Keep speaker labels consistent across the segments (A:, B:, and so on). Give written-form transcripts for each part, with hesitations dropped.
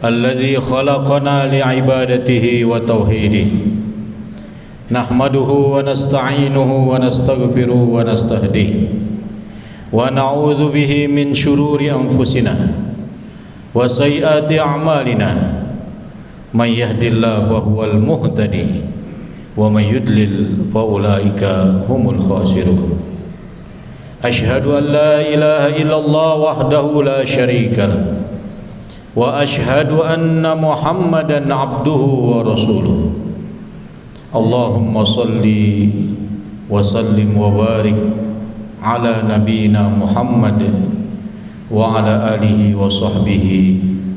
A: الذي خلقنا لعبادته وتوحيده نحمده ونستعينه ونستغفره ونستهديه ونعوذ به من شرور أنفسنا وسيئات أعمالنا من يهد الله فهو المهتدي ومن يضلل فأولئك هم الخاسرون أشهد أن لا إله إلا الله وحده لا شريك له وأشهد أن محمدا عبده ورسوله اللهم صل وسلم وبارك على نبينا محمد وعلى آله وصحبه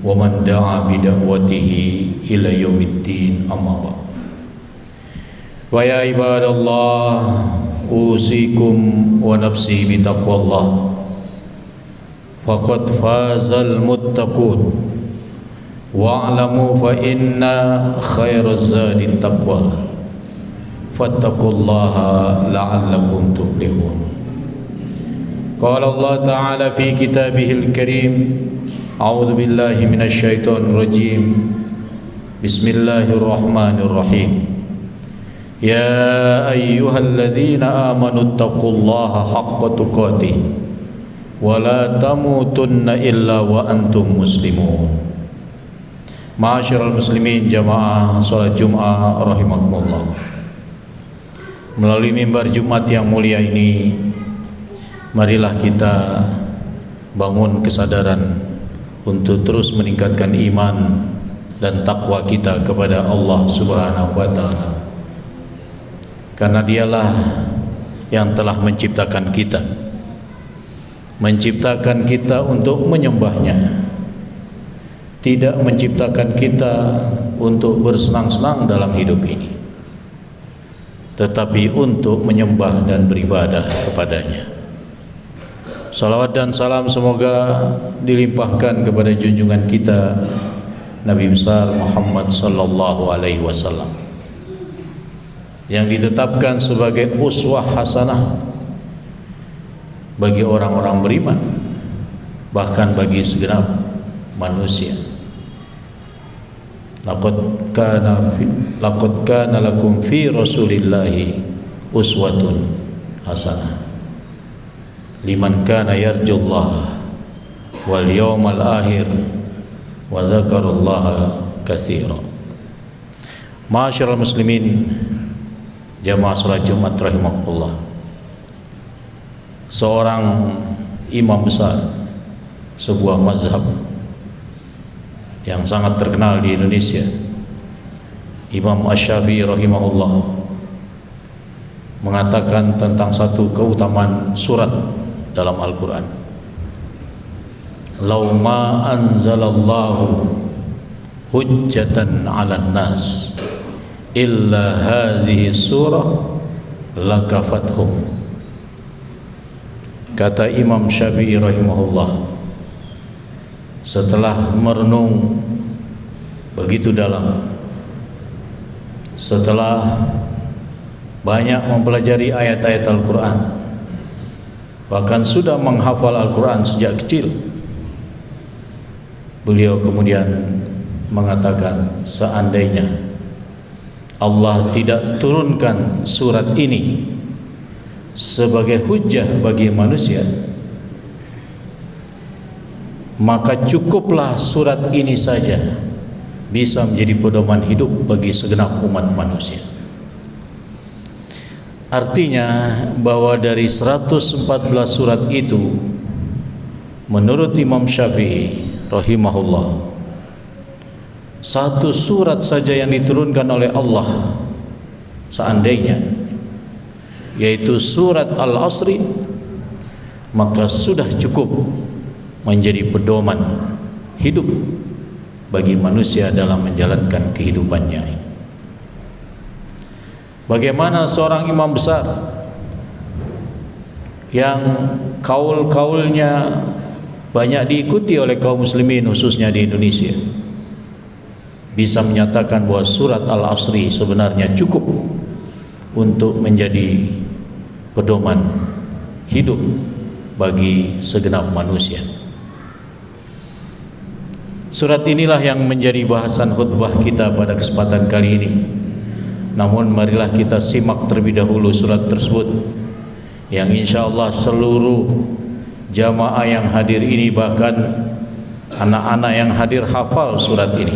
A: ومن دعا بدعوته إلى يوم الدين أما بعد ويا عباد الله أوصيكم ونفسي بتقوى الله فقد فاز المتقون واعلموا فإن خير الزاد التقوى فاتقوا الله لعلكم تفلحون قال الله تعالى في كتابه الكريم أعوذ بالله من الشيطان الرجيم بسم الله الرحمن الرحيم يا أيها الذين آمنوا اتقوا الله حق تقاته ولا تموتن إلا وأنتم مسلمون Ma'asyiral muslimin jamaah salat Jumat rahimakumullah. Melalui mimbar Jumat yang mulia ini, marilah kita bangun kesadaran untuk terus meningkatkan iman dan takwa kita kepada Allah Subhanahu wa taala. Karena dialah yang telah menciptakan kita untuk menyembahnya, tidak menciptakan kita untuk bersenang-senang dalam hidup ini, tetapi untuk menyembah dan beribadah kepadanya. Salawat dan salam semoga dilimpahkan kepada junjungan kita Nabi besar Muhammad sallallahu alaihi wasallam yang ditetapkan sebagai uswah hasanah bagi orang-orang beriman, bahkan bagi segenap manusia. Laqad kana lakum fi Rasulillahi uswatun hasanah liman kana yarjullaha wal yawmal akhir wa dzakarallaha katsira. Ma'asyiral muslimin jamaah salat Jumat rahimakumullah. Seorang imam besar sebuah mazhab yang sangat terkenal di Indonesia, Imam Asy-Syafi'i rahimahullah, mengatakan tentang satu keutamaan surat dalam Al-Quran. Law ma anzalallahu hujjatan 'alan nas illa hadhihi surah lakafathum. Kata Imam Syafi'i rahimahullah setelah merenung begitu dalam, setelah banyak mempelajari ayat-ayat Al-Quran, bahkan sudah menghafal Al-Quran sejak kecil, beliau kemudian mengatakan, seandainya Allah tidak turunkan surat ini sebagai hujjah bagi manusia, maka cukuplah surat ini saja bisa menjadi pedoman hidup bagi segenap umat manusia. Artinya bahwa dari 114 surat itu, menurut Imam Syafi'i rahimahullah, satu surat saja yang diturunkan oleh Allah seandainya, yaitu surat Al-Asri, maka sudah cukup menjadi pedoman hidup bagi manusia dalam menjalankan kehidupannya. Bagaimana seorang imam besar yang kaul-kaulnya banyak diikuti oleh kaum muslimin khususnya di Indonesia bisa menyatakan bahwa surat Al-Asri sebenarnya cukup untuk menjadi pedoman hidup bagi segenap manusia. Surat inilah yang menjadi bahasan khutbah kita pada kesempatan kali ini. Namun marilah kita simak terlebih dahulu surat tersebut, yang insyaallah seluruh jamaah yang hadir ini, bahkan anak-anak yang hadir hafal surat ini.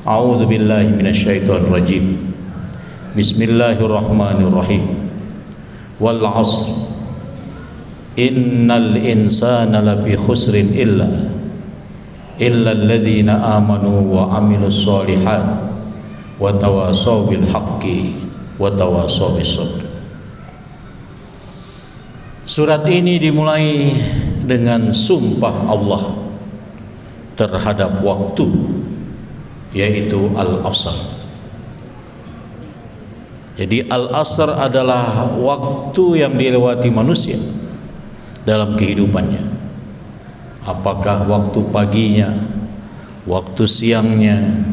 A: A'udzubillahi minasyaitonirrajim. Bismillahirrahmanirrahim. Wal 'asr innal insana lafi khusrin illa alladzina amanu wa amilus sholihat wa tawasaw bil haqqi wa tawasaw bis sabr. Surat ini dimulai dengan sumpah Allah terhadap waktu, yaitu al-asr. Jadi al-asr adalah waktu yang dilewati manusia dalam kehidupannya. Apakah waktu paginya, waktu siangnya,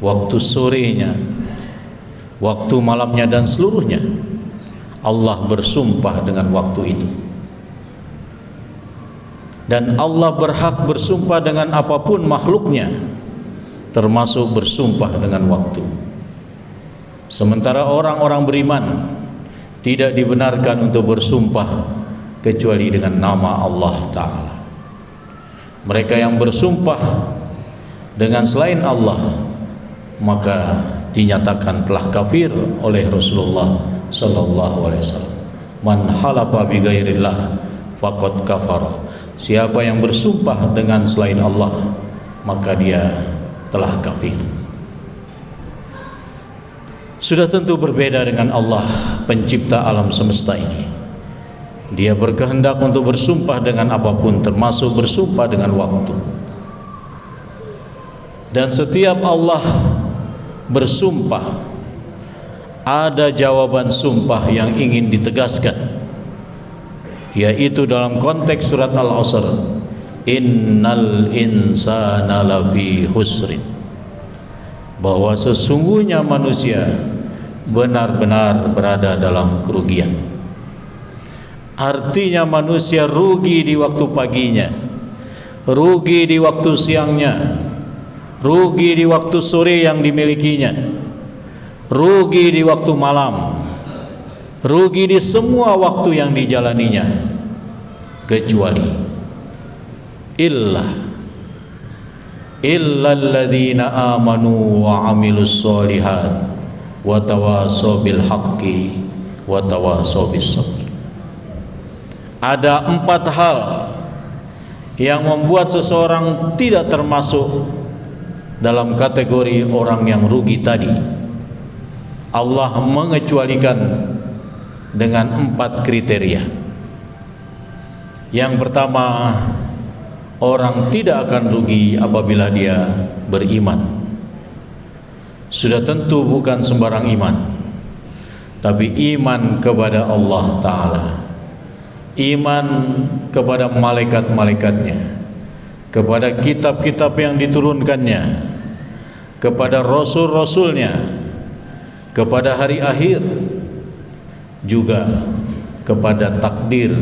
A: waktu sorenya, waktu malamnya, dan seluruhnya, Allah bersumpah dengan waktu itu. Dan Allah berhak bersumpah dengan apapun makhluknya, termasuk bersumpah dengan waktu. Sementara orang-orang beriman tidak dibenarkan untuk bersumpah kecuali dengan nama Allah Ta'ala. Mereka yang bersumpah dengan selain Allah maka dinyatakan telah kafir oleh Rasulullah sallallahu alaihi wasallam. Man halafa bi ghairillah faqad kafara. Siapa yang bersumpah dengan selain Allah maka dia telah kafir. Sudah tentu berbeda dengan Allah pencipta alam semesta ini. Dia berkehendak untuk bersumpah dengan apapun, termasuk bersumpah dengan waktu. Dan setiap Allah bersumpah, ada jawaban sumpah yang ingin ditegaskan, yaitu dalam konteks surat Al-Asr, innal insana lafi husrin, bahwa sesungguhnya manusia benar-benar berada dalam kerugian. Artinya manusia rugi di waktu paginya, rugi di waktu siangnya, rugi di waktu sore yang dimilikinya, rugi di waktu malam, rugi di semua waktu yang dijalaninya, kecuali illalladzina amanu wa amilus sholihat wa tawasaw bil haqqi wa tawasaw bis sabr. Ada 4 hal yang membuat seseorang tidak termasuk dalam kategori orang yang rugi tadi. Allah mengecualikan dengan 4 kriteria. Yang pertama, orang tidak akan rugi apabila dia beriman. Sudah tentu bukan sembarang iman, tapi iman kepada Allah Ta'ala, iman kepada malaikat-malaikatnya, kepada kitab-kitab yang diturunkannya, kepada rasul-rasulnya, kepada hari akhir, juga kepada takdir,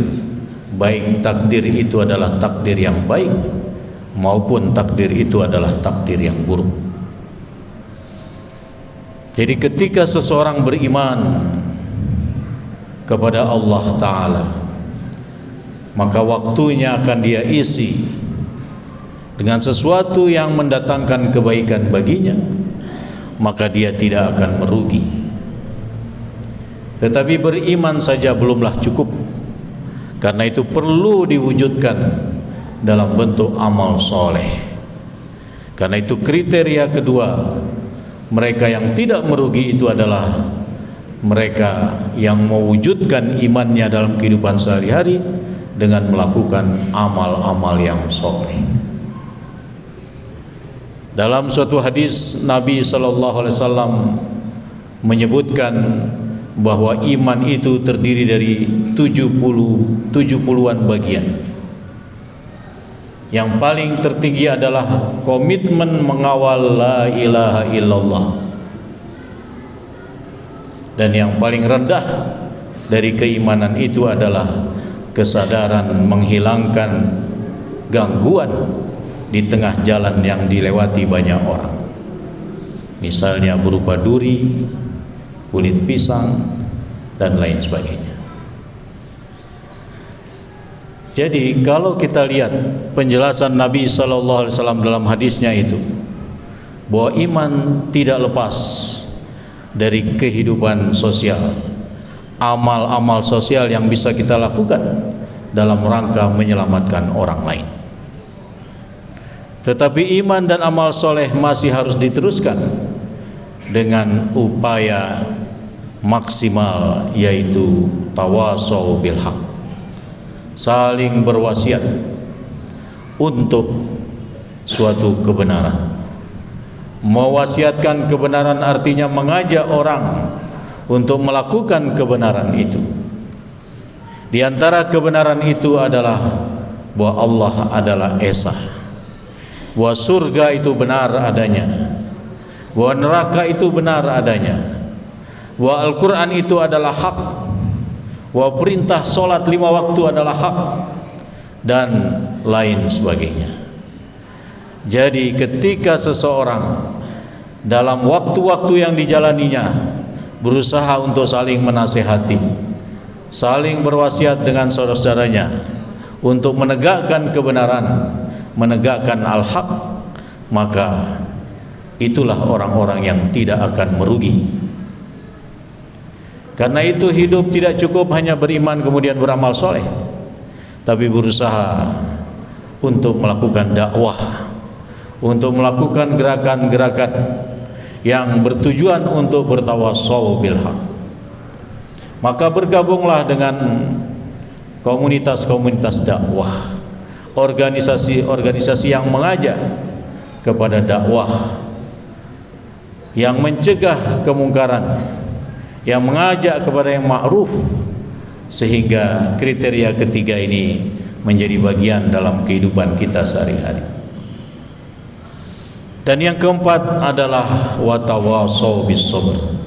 A: baik takdir itu adalah takdir yang baik maupun takdir itu adalah takdir yang buruk. Jadi ketika seseorang beriman kepada Allah Ta'ala, maka waktunya akan dia isi dengan sesuatu yang mendatangkan kebaikan baginya, maka dia tidak akan merugi. Tetapi beriman saja belumlah cukup, karena itu perlu diwujudkan dalam bentuk amal soleh. Karena itu kriteria kedua, mereka yang tidak merugi itu adalah mereka yang mewujudkan imannya dalam kehidupan sehari-hari dengan melakukan amal-amal yang soleh. Dalam suatu hadis Nabi SAW menyebutkan bahwa iman itu terdiri dari 70-an bagian. Yang paling tertinggi adalah komitmen mengawal la ilaha illallah, dan yang paling rendah dari keimanan itu adalah kesadaran menghilangkan gangguan di tengah jalan yang dilewati banyak orang, misalnya berupa duri, kulit pisang, dan lain sebagainya. Jadi kalau kita lihat penjelasan Nabi SAW dalam hadisnya itu, bahwa iman tidak lepas dari kehidupan sosial, amal-amal sosial yang bisa kita lakukan dalam rangka menyelamatkan orang lain. Tetapi iman dan amal soleh masih harus diteruskan dengan upaya maksimal, yaitu tawasau bil haq, saling berwasiat untuk suatu kebenaran. Mewasiatkan kebenaran artinya mengajak orang untuk melakukan kebenaran itu. Di antara kebenaran itu adalah bahwa Allah adalah Esa, bahwa surga itu benar adanya, bahwa neraka itu benar adanya, bahwa Al-Quran itu adalah hak, bahwa perintah solat 5 waktu adalah hak, dan lain sebagainya. Jadi ketika seseorang dalam waktu-waktu yang dijalaninya berusaha untuk saling menasihati, saling berwasiat dengan saudara-saudaranya untuk menegakkan kebenaran, menegakkan al-haq, maka itulah orang-orang yang tidak akan merugi. Karena itu hidup tidak cukup hanya beriman kemudian beramal soleh, tapi berusaha untuk melakukan dakwah, untuk melakukan gerakan-gerakan yang bertujuan untuk bertawasau bil haq. Maka bergabunglah dengan komunitas-komunitas dakwah, organisasi-organisasi yang mengajak kepada dakwah, yang mencegah kemungkaran, yang mengajak kepada yang ma'ruf, sehingga kriteria ketiga ini menjadi bagian dalam kehidupan kita sehari-hari. Dan yang keempat adalah watawasau bis sabr.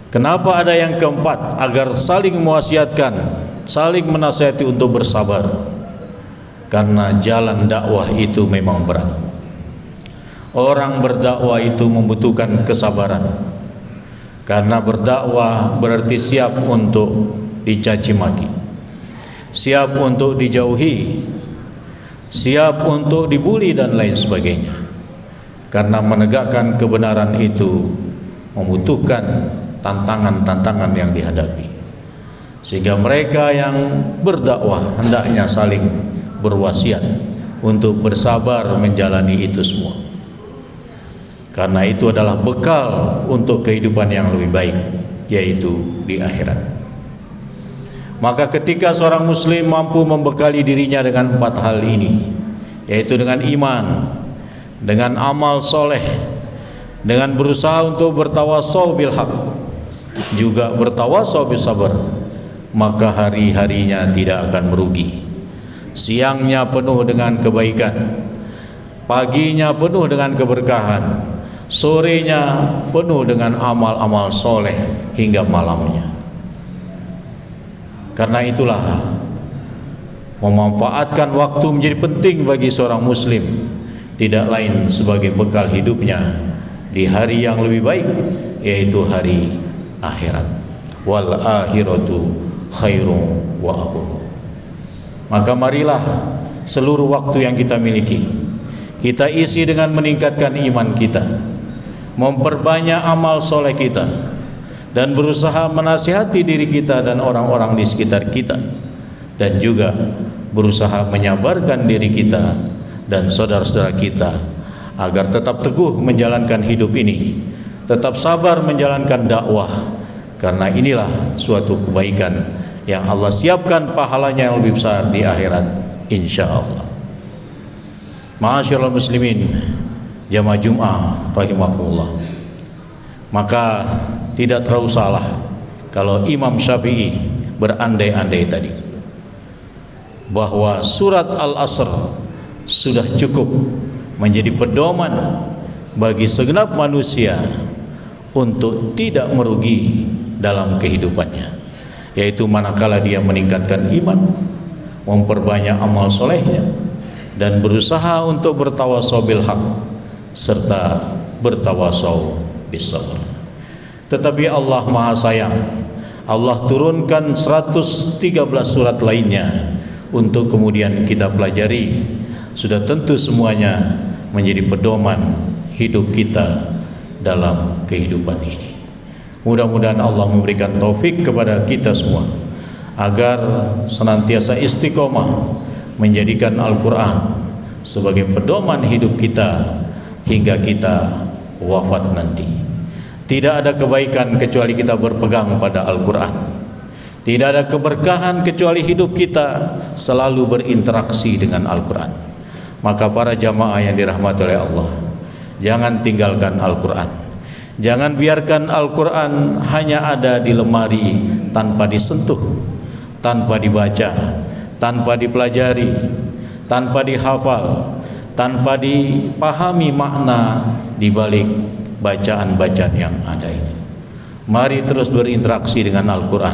A: Kenapa ada yang keempat? Agar saling mewasiatkan, saling menasihati untuk bersabar. Karena jalan dakwah itu memang berat. Orang berdakwah itu membutuhkan kesabaran. Karena berdakwah berarti siap untuk dicaci maki, siap untuk dijauhi, siap untuk dibuli dan lain sebagainya. Karena menegakkan kebenaran itu membutuhkan tantangan-tantangan yang dihadapi. Sehingga mereka yang berdakwah hendaknya saling berwasiat untuk bersabar menjalani itu semua. Karena itu adalah bekal untuk kehidupan yang lebih baik, yaitu di akhirat. Maka ketika seorang muslim mampu membekali dirinya dengan 4 hal ini, yaitu dengan iman, dengan amal soleh, dengan berusaha untuk bertawasau bil haq, juga bertawasau bis sabar, maka hari-harinya tidak akan merugi. Siangnya penuh dengan kebaikan, paginya penuh dengan keberkahan, sorenya penuh dengan amal-amal soleh hingga malamnya. Karena itulah memanfaatkan waktu menjadi penting bagi seorang muslim, tidak lain sebagai bekal hidupnya di hari yang lebih baik, yaitu hari akhirat. Wal akhiratu khairum wa abqa. Maka marilah seluruh waktu yang kita miliki kita isi dengan meningkatkan iman kita, memperbanyak amal soleh kita, dan berusaha menasihati diri kita dan orang-orang di sekitar kita, dan juga berusaha menyabarkan diri kita dan saudara-saudara kita agar tetap teguh menjalankan hidup ini, tetap sabar menjalankan dakwah, karena inilah suatu kebaikan yang Allah siapkan pahalanya yang lebih besar di akhirat insyaallah. Ma'asyiral muslimin jamaah Jum'ah rahimakumullah. Maka tidak terlalu salah kalau Imam Syafi'i berandai-andai tadi bahwa surat Al-Asr sudah cukup menjadi pedoman bagi segenap manusia untuk tidak merugi dalam kehidupannya, yaitu manakala dia meningkatkan iman, memperbanyak amal solehnya, dan berusaha untuk bertawasau bil haq serta bertawasau bis sabr. Tetapi Allah Maha Sayang. Allah turunkan 113 surat lainnya untuk kemudian kita pelajari. Sudah tentu semuanya menjadi pedoman hidup kita dalam kehidupan ini. Mudah-mudahan Allah memberikan taufik kepada kita semua agar senantiasa istiqomah menjadikan Al-Quran sebagai pedoman hidup kita hingga kita wafat nanti. Tidak ada kebaikan kecuali kita berpegang pada Al-Quran. Tidak ada keberkahan kecuali hidup kita selalu berinteraksi dengan Al-Quran. Maka para jamaah yang dirahmati oleh Allah, jangan tinggalkan Al-Quran. Jangan biarkan Al-Quran hanya ada di lemari tanpa disentuh, tanpa dibaca, tanpa dipelajari, tanpa dihafal, tanpa dipahami makna di balik bacaan-bacaan yang ada ini. Mari terus berinteraksi dengan Al-Quran.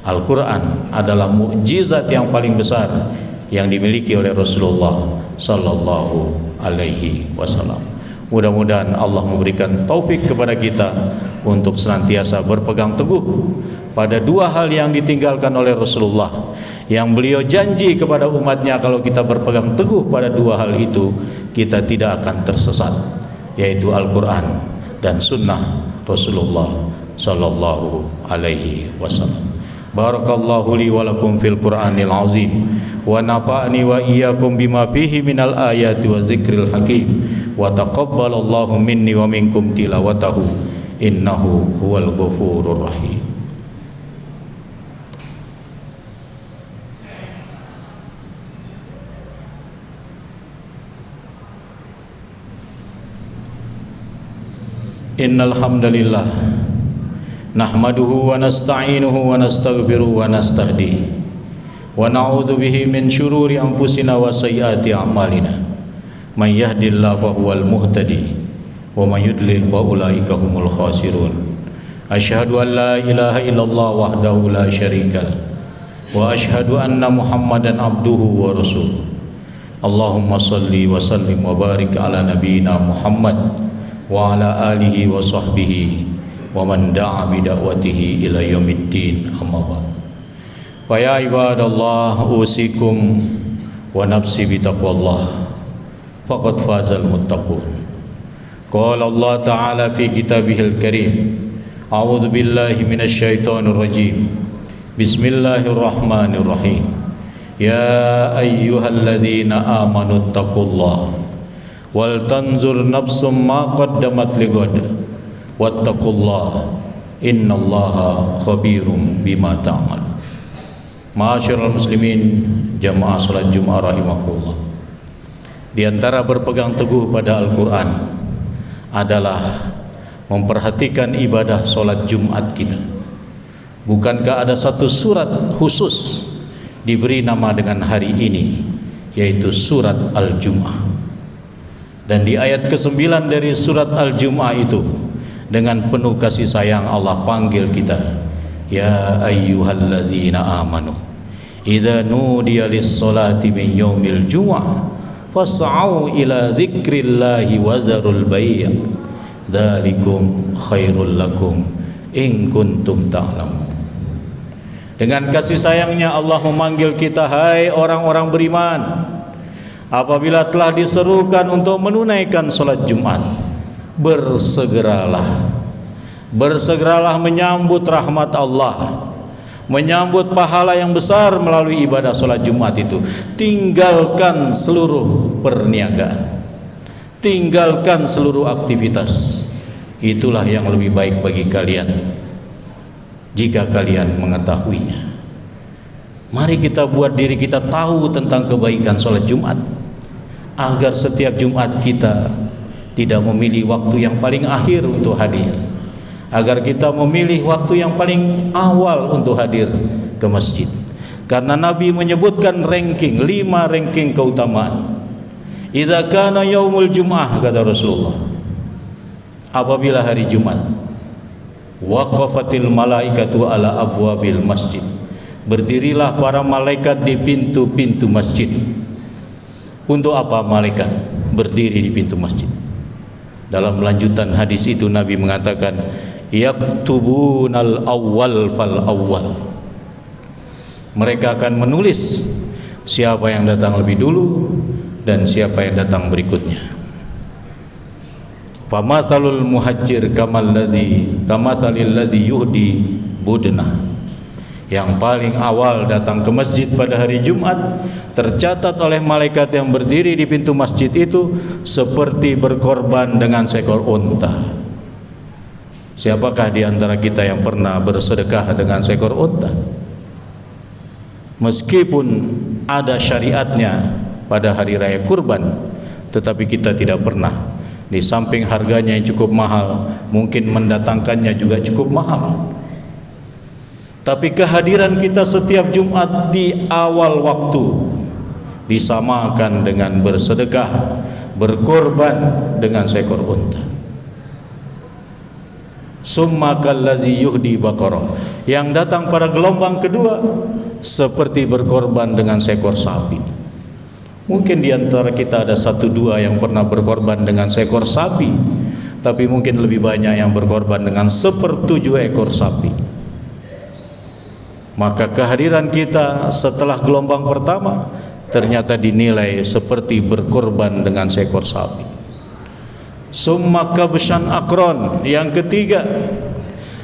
A: Al-Quran adalah mukjizat yang paling besar yang dimiliki oleh Rasulullah sallallahu alaihi wasallam. Mudah-mudahan Allah memberikan taufik kepada kita untuk senantiasa berpegang teguh pada dua hal yang ditinggalkan oleh Rasulullah, yang beliau janji kepada umatnya kalau kita berpegang teguh pada dua hal itu, kita tidak akan tersesat, yaitu Al-Quran dan Sunnah Rasulullah sallallahu alaihi wasallam. Barakallahu li wa lakum fil Qur'anil azim wa nafa'ani wa iyyakum bima fihi minal ayati wa zikril hakim wa taqabbalallahu minni wa minkum tilawatahu innahu huwal ghafurur rahim. Innal hamdalillah nahmaduhu wa nasta'inuhu wa nastaghfiruhu wa nastahdi wa na'udzu bihi min syururi anfusina wa sayyiati a'malina. May yahdihillahu fahuwal muhtadi wa may yudlil fa ulaika humul khasirun. Asyhadu an la ilaha illallah wahdahu la syarika wa asyhadu anna Muhammadan abduhu wa rasuluh. Allahumma shalli wa sallim wa barik ala nabiyyina Muhammad wa ala alihi wa sahbihi wa man da'a bi da'watihi ila yaumiddin, amma ba'd. Fa ya ibadallah usikum wa nafsi bi taqwallah faqad fazal muttaqun. Qala Allah ta'ala fi kitabihil karim, a'udzu billahi minasy syaithanir rajim. Bismillahirrahmanirrahim. Ya ayyuhalladzina amanu taqullaha wal tanzur nafsum ma qaddamat lighad wattaqullaha innallaha khabirum bima ta'malun. Ma'asyiral muslimin, jamaah salat Jumat rahimakumullah. Di antara berpegang teguh pada Al-Quran adalah memperhatikan ibadah salat Jumat kita. Bukankah ada satu surat khusus diberi nama dengan hari ini, yaitu surat Al-Jum'ah. Dan di ayat ke-9 dari surat Al-Jum'ah itu, dengan penuh kasih sayang Allah panggil kita, ya ayyuhalladzina amanu idza nudiya lis-salati min yaumil jumu'ah fas'au ila dzikrillahi wa dzarul bai' dzalikum khairul lakum in kuntum ta'lamun. Dengan kasih sayangnya Allah memanggil kita, hai orang-orang beriman, apabila telah diserukan untuk menunaikan salat Jumat, bersegeralah menyambut rahmat Allah, menyambut pahala yang besar melalui ibadah salat Jumat itu. Tinggalkan seluruh perniagaan, tinggalkan seluruh aktivitas. Itulah yang lebih baik bagi kalian jika kalian mengetahuinya. Mari kita buat diri kita tahu tentang kebaikan salat Jumat, agar setiap Jumat kita tidak memilih waktu yang paling akhir untuk hadir, agar kita memilih waktu yang paling awal untuk hadir ke masjid. Karena Nabi menyebutkan 5 ranking keutamaan. Idza kana yaumul jum'ah, kata Rasulullah, apabila hari Jumat, waqafatil malaikatu ala abwabil masjid, berdirilah para malaikat di pintu-pintu masjid. Untuk apa malaikat berdiri di pintu masjid? Dalam lanjutan hadis itu Nabi mengatakan, yaktubunal awwal fal awwal. Mereka akan menulis siapa yang datang lebih dulu dan siapa yang datang berikutnya. Famathalul muhajir kamathalil ladzi yuhdi budnah. Yang paling awal datang ke masjid pada hari Jumat tercatat oleh malaikat yang berdiri di pintu masjid itu seperti berkorban dengan seekor unta. Siapakah di antara kita yang pernah bersedekah dengan seekor unta? Meskipun ada syariatnya pada hari raya kurban, tetapi kita tidak pernah. Di samping harganya yang cukup mahal, mungkin mendatangkannya juga cukup mahal. Tapi kehadiran kita setiap Jumat di awal waktu disamakan dengan bersedekah, berkorban dengan seekor unta. Summa kallazi yuhdi baqarah. Yang datang pada gelombang kedua seperti berkorban dengan seekor sapi. Mungkin di antara kita ada 1-2 yang pernah berkorban dengan seekor sapi, tapi mungkin lebih banyak yang berkorban dengan 1/7 ekor sapi. Maka kehadiran kita setelah gelombang pertama ternyata dinilai seperti berkorban dengan seekor sapi. Summa kabshan akron. Yang ketiga,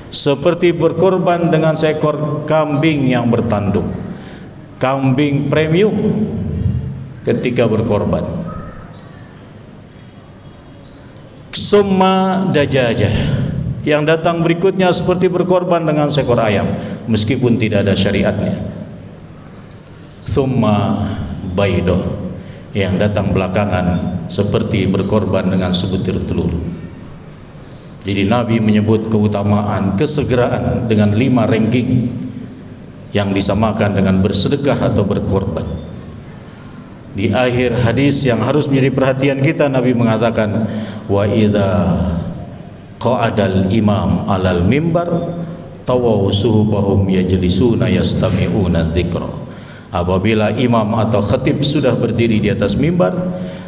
A: seperti berkorban dengan seekor kambing yang bertanduk, kambing premium ketika berkorban. Summa dajajah. Yang datang berikutnya seperti berkorban dengan seekor ayam, meskipun tidak ada syariatnya. Thumma baidoh. Yang datang belakangan seperti berkorban dengan sebutir telur. Jadi Nabi menyebut keutamaan kesegeraan dengan 5 ranking yang disamakan dengan bersedekah atau berkorban. Di akhir hadis yang harus menjadi perhatian kita, Nabi mengatakan, wa idza qa'adal imam alal mimbar tawaw suhubahum yajlisuna yastami'una dzikra. Apabila imam atau khatib sudah berdiri di atas mimbar,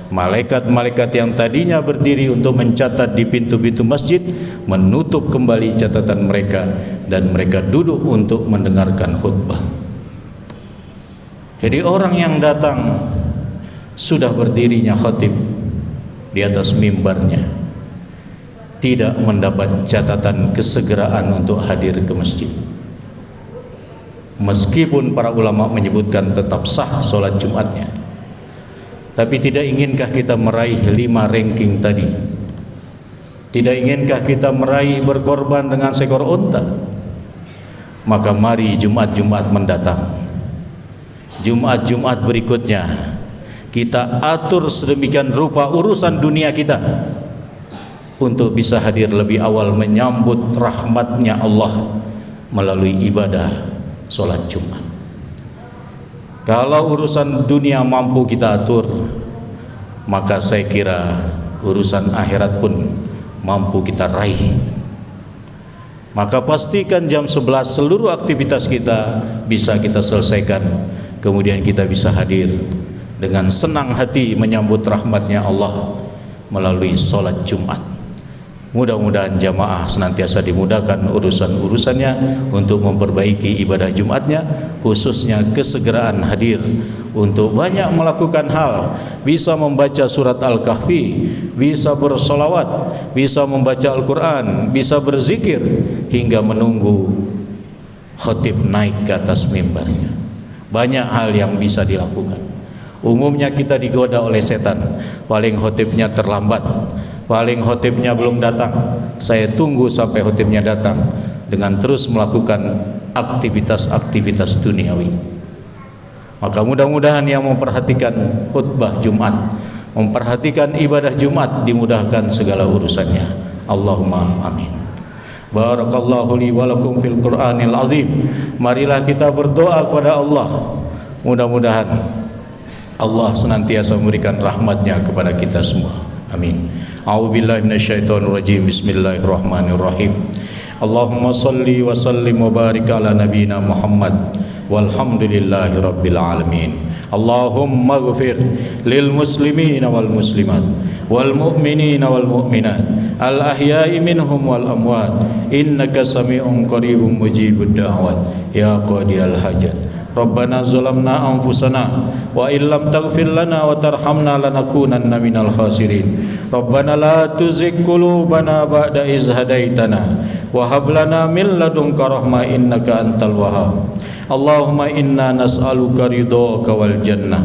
A: malaikat-malaikat yang tadinya berdiri untuk mencatat di pintu-pintu masjid menutup kembali catatan mereka dan mereka duduk untuk mendengarkan khutbah. Jadi orang yang datang sudah berdirinya khatib di atas mimbarnya tidak mendapat catatan kesegeraan untuk hadir ke masjid. Meskipun para ulama menyebutkan tetap sah sholat Jumatnya, tapi tidak inginkah kita meraih 5 ranking tadi? Tidak inginkah kita meraih berkorban dengan seekor unta? Maka mari Jumat-Jumat mendatang, Jumat-Jumat berikutnya, kita atur sedemikian rupa urusan dunia kita untuk bisa hadir lebih awal menyambut rahmatnya Allah melalui ibadah sholat Jumat. Kalau urusan dunia mampu kita atur, maka saya kira urusan akhirat pun mampu kita raih. Maka pastikan jam 11 seluruh aktivitas kita bisa kita selesaikan, kemudian kita bisa hadir dengan senang hati menyambut rahmatnya Allah melalui sholat Jumat. Mudah-mudahan jamaah senantiasa dimudahkan urusan-urusannya untuk memperbaiki ibadah Jumatnya, khususnya kesegeraan hadir untuk banyak melakukan hal, bisa membaca surat Al-Kahfi, bisa bersolawat, bisa membaca Al-Quran, bisa berzikir, hingga menunggu khatib naik ke atas mimbarnya. Banyak hal yang bisa dilakukan. Umumnya kita digoda oleh setan, paling khatibnya terlambat, paling khotibnya belum datang, saya tunggu sampai khotibnya datang, dengan terus melakukan aktivitas-aktivitas duniawi. Maka mudah-mudahan yang memperhatikan khutbah Jumat, memperhatikan ibadah Jumat, dimudahkan segala urusannya. Allahumma amin. Barakallahu li wa lakum fil Qur'anil azim. Marilah kita berdoa kepada Allah, mudah-mudahan Allah senantiasa memberikan rahmatnya kepada kita semua. Amin. A'udzubillahi minasyaitonir rajim. Bismillahirrahmanirrahim. Allahumma salli wa sallim wa barik ala nabiyyina Muhammad walhamdulillahi rabbil alamin. Allahumma ighfir lil muslimina wal muslimat wal mu'minina wal mu'minat al ahya'i minhum wal amwat innaka sami'un qaribun mujibud da'wat ya qadiyal hajat. Rabbana zalamna anfusana wa illam taghfir lana wa tarhamna lanakunanna minal khasirin. Rabbana la tuzigh qulubana ba'da iz hadaitana wa hab lana min ladunka rahmah innaka antal wahhab. Allahumma inna nas'aluka ridhaka wal jannah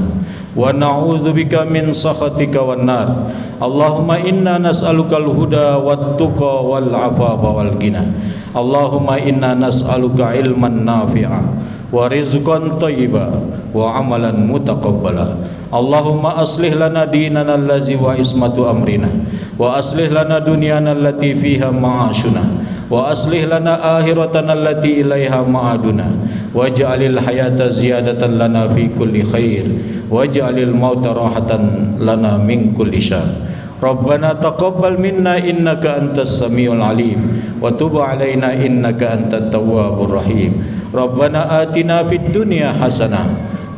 A: wa na'udzubika min sakhatika wan nar. Allahumma inna nas'alukal huda wat tuqa wal afafa wal ghina. Allahumma inna nas'aluka ilman nafi'a wa rizqan thayyiba wa amalan mutaqabbala. Allahumma aslih lana dinana allazi wa ismatu amrina wa aslih lana dunyana allati fiha ma'ashuna wa aslih lana akhiratana allati ilaiha ma'aduna waj'alil hayata ziyadatan lana fi kulli khair waj'alil mauta rahatan lana min kulli syarr. Rabbana taqabbal minna innaka antas samiul alim wa tub alaina innaka antat tawwabur rahim. Rabbana atina fid dunya hasanah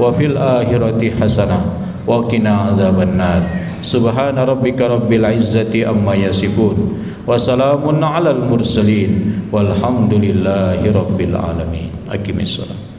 A: wa fil akhirati hasanah wa qina adzabannar. Subhana rabbika rabbil izzati amma yasifun wa salamun alal mursalin walhamdulillahi rabbil alamin. Aqimissalam.